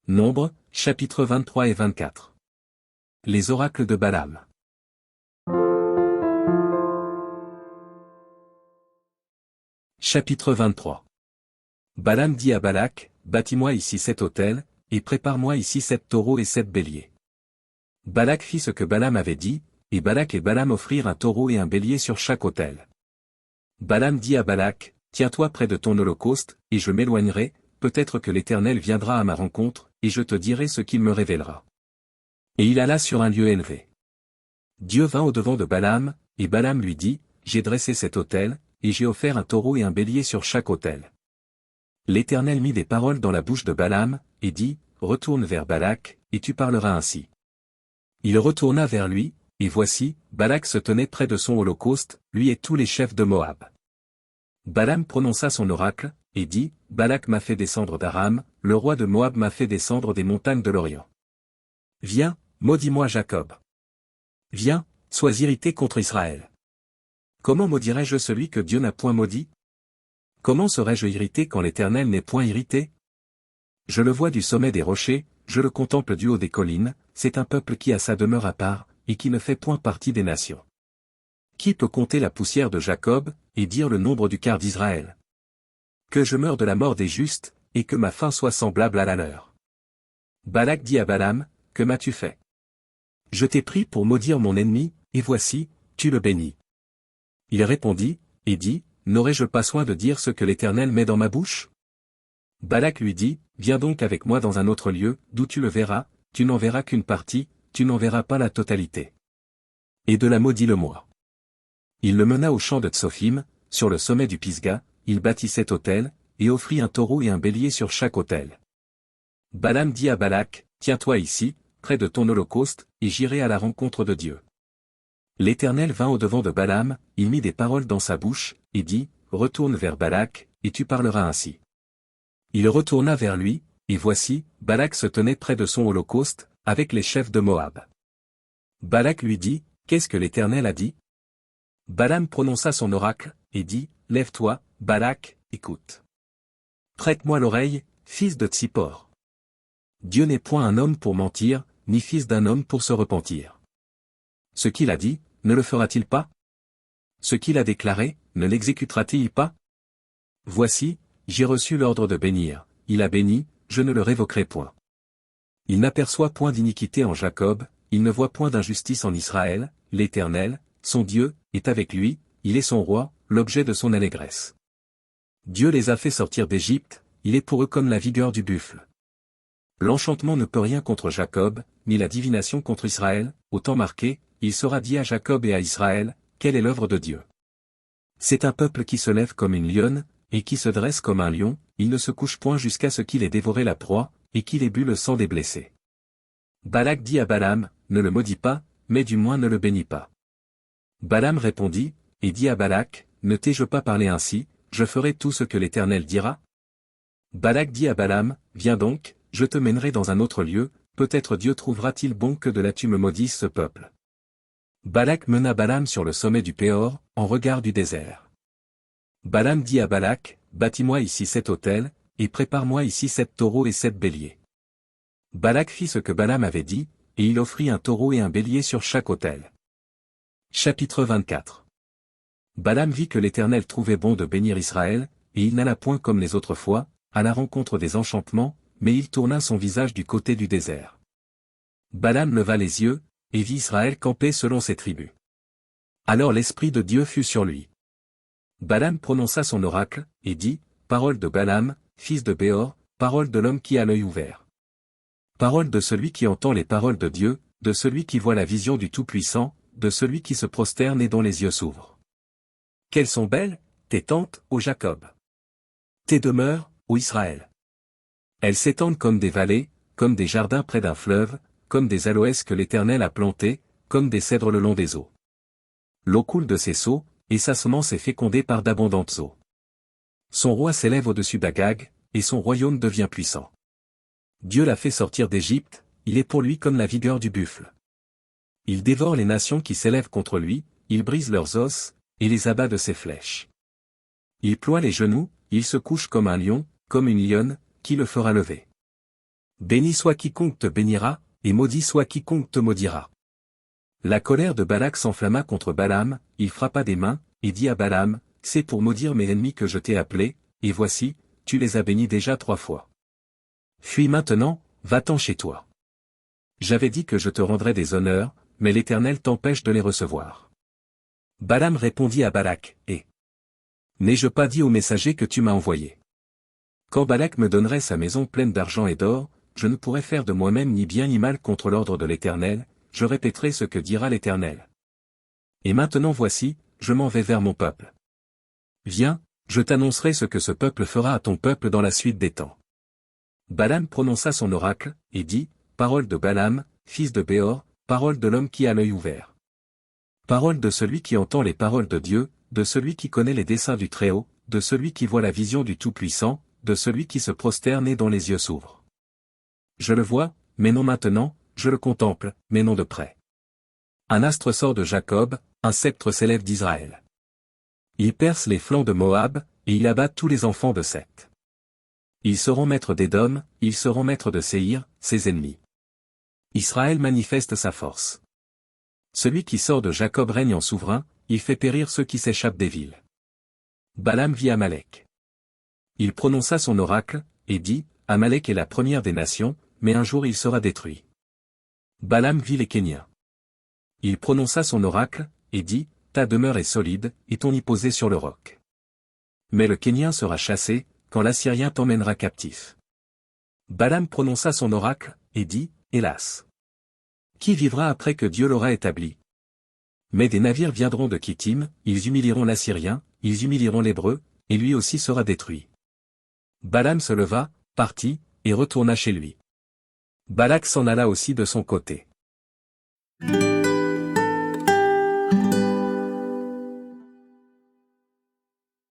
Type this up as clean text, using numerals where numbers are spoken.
Nombres, chapitres 23 et 24. Les oracles de Balaam. Chapitre 23. Balaam dit à Balak, bâtis-moi ici 7 autels, et prépare-moi ici 7 taureaux et 7 béliers. Balak fit ce que Balaam avait dit, et Balak et Balaam offrirent un taureau et un bélier sur chaque autel. Balaam dit à Balak, tiens-toi près de ton holocauste, et je m'éloignerai, peut-être que l'Éternel viendra à ma rencontre, et je te dirai ce qu'il me révélera. Et il alla sur un lieu élevé. Dieu vint au-devant de Balaam, et Balaam lui dit, j'ai dressé cet autel, et j'ai offert un taureau et un bélier sur chaque autel. L'Éternel mit des paroles dans la bouche de Balaam, et dit, retourne vers Balak, et tu parleras ainsi. Il retourna vers lui, et voici, Balak se tenait près de son holocauste, lui et tous les chefs de Moab. Balaam prononça son oracle, et dit, Balak m'a fait descendre d'Aram, le roi de Moab m'a fait descendre des montagnes de l'Orient. Viens, maudis-moi Jacob. Viens, sois irrité contre Israël. Comment maudirais-je celui que Dieu n'a point maudit? Comment serais-je irrité quand l'Éternel n'est point irrité? Je le vois du sommet des rochers, je le contemple du haut des collines, c'est un peuple qui a sa demeure à part, et qui ne fait point partie des nations. Qui peut compter la poussière de Jacob, et dire le nombre du quart d'Israël? Que je meure de la mort des justes, et que ma fin soit semblable à la leur. Balak dit à Balaam, que m'as-tu fait? Je t'ai pris pour maudire mon ennemi, et voici, tu le bénis. Il répondit, et dit, n'aurais-je pas soin de dire ce que l'Éternel met dans ma bouche? Balak lui dit, viens donc avec moi dans un autre lieu, d'où tu le verras, tu n'en verras qu'une partie, tu n'en verras pas la totalité. Et de la maudis-le-moi. Il le mena au champ de Tsophim, sur le sommet du Pisga, il bâtit 7 autels, et offrit un taureau et un bélier sur chaque autel. Balaam dit à Balak, tiens-toi ici, près de ton holocauste, et j'irai à la rencontre de Dieu. L'Éternel vint au-devant de Balaam, il mit des paroles dans sa bouche, et dit, retourne vers Balak, et tu parleras ainsi. Il retourna vers lui, et voici, Balak se tenait près de son holocauste, avec les chefs de Moab. Balak lui dit, qu'est-ce que l'Éternel a dit? Balaam prononça son oracle, et dit, lève-toi, Balak, écoute. Prête-moi l'oreille, fils de Tsippor. Dieu n'est point un homme pour mentir, ni fils d'un homme pour se repentir. Ce qu'il a dit, ne le fera-t-il pas? Ce qu'il a déclaré, ne l'exécutera-t-il pas? Voici, j'ai reçu l'ordre de bénir, il a béni, je ne le révoquerai point. Il n'aperçoit point d'iniquité en Jacob, il ne voit point d'injustice en Israël, l'Éternel, son Dieu, est avec lui, il est son roi, l'objet de son allégresse. Dieu les a fait sortir d'Égypte, il est pour eux comme la vigueur du buffle. L'enchantement ne peut rien contre Jacob, ni la divination contre Israël, au temps marqué, il sera dit à Jacob et à Israël, quelle est l'œuvre de Dieu. C'est un peuple qui se lève comme une lionne, et qui se dresse comme un lion, il ne se couche point jusqu'à ce qu'il ait dévoré la proie, et qu'il ait bu le sang des blessés. Balak dit à Balaam, ne le maudis pas, mais du moins ne le bénis pas. Balaam répondit, et dit à Balak, ne t'ai-je pas parlé ainsi, je ferai tout ce que l'Éternel dira? Balak dit à Balaam, viens donc, je te mènerai dans un autre lieu, peut-être Dieu trouvera-t-il bon que de là tu me maudisses ce peuple. Balak mena Balaam sur le sommet du Péor, en regard du désert. Balaam dit à Balak, bâtis-moi ici 7 autels, et prépare-moi ici 7 taureaux et 7 béliers. Balak fit ce que Balaam avait dit, et il offrit un taureau et un bélier sur chaque autel. Chapitre 24. Balaam vit que l'Éternel trouvait bon de bénir Israël, et il n'alla point comme les autres fois, à la rencontre des enchantements, mais il tourna son visage du côté du désert. Balaam leva les yeux, et vit Israël camper selon ses tribus. Alors l'Esprit de Dieu fut sur lui. Balaam prononça son oracle, et dit, parole de Balaam, fils de Béor, parole de l'homme qui a l'œil ouvert. Parole de celui qui entend les paroles de Dieu, de celui qui voit la vision du Tout-Puissant, de celui qui se prosterne et dont les yeux s'ouvrent. Quelles sont belles, tes tentes, ô Jacob! Tes demeures, ô Israël! Elles s'étendent comme des vallées, comme des jardins près d'un fleuve, comme des aloès que l'Éternel a plantés, comme des cèdres le long des eaux. L'eau coule de ses seaux, et sa semence est fécondée par d'abondantes eaux. Son roi s'élève au-dessus d'Agag, et son royaume devient puissant. Dieu l'a fait sortir d'Égypte, il est pour lui comme la vigueur du buffle. Il dévore les nations qui s'élèvent contre lui, il brise leurs os, et les abat de ses flèches. Il ploie les genoux, il se couche comme un lion, comme une lionne, qui le fera lever. Béni soit quiconque te bénira, et maudit soit quiconque te maudira. La colère de Balak s'enflamma contre Balaam, il frappa des mains, et dit à Balaam, c'est pour maudire mes ennemis que je t'ai appelé, et voici, tu les as bénis déjà 3 fois. Fuis maintenant, va-t'en chez toi. J'avais dit que je te rendrais des honneurs, mais l'Éternel t'empêche de les recevoir. Balaam répondit à Balak, n'ai-je pas dit au messager que tu m'as envoyé? Quand Balak me donnerait sa maison pleine d'argent et d'or, je ne pourrais faire de moi-même ni bien ni mal contre l'ordre de l'Éternel, je répéterai ce que dira l'Éternel. Et maintenant voici, je m'en vais vers mon peuple. Viens, je t'annoncerai ce que ce peuple fera à ton peuple dans la suite des temps. Balaam prononça son oracle, et dit, parole de Balaam, fils de Béor, parole de l'homme qui a l'œil ouvert. Parole de celui qui entend les paroles de Dieu, de celui qui connaît les desseins du Très-Haut, de celui qui voit la vision du Tout-Puissant, de celui qui se prosterne et dont les yeux s'ouvrent. Je le vois, mais non maintenant, je le contemple, mais non de près. Un astre sort de Jacob, un sceptre s'élève d'Israël. Il perce les flancs de Moab, et il abat tous les enfants de Seth. Ils seront maîtres d'Édom, ils seront maîtres de Séhir, ses ennemis. Israël manifeste sa force. Celui qui sort de Jacob règne en souverain, il fait périr ceux qui s'échappent des villes. Balaam vit Amalek. Il prononça son oracle, et dit, Amalek est la première des nations, mais un jour il sera détruit. Balaam vit les Kéniens. Il prononça son oracle, et dit, ta demeure est solide, et ton nid posé sur le roc. Mais le Kénien sera chassé, quand l'Assyrien t'emmènera captif. Balaam prononça son oracle, et dit, hélas. Qui vivra après que Dieu l'aura établi? Mais des navires viendront de Kittim, ils humilieront l'Assyrien, ils humilieront l'Hébreu, et lui aussi sera détruit. Balaam se leva, partit, et retourna chez lui. Balak s'en alla aussi de son côté.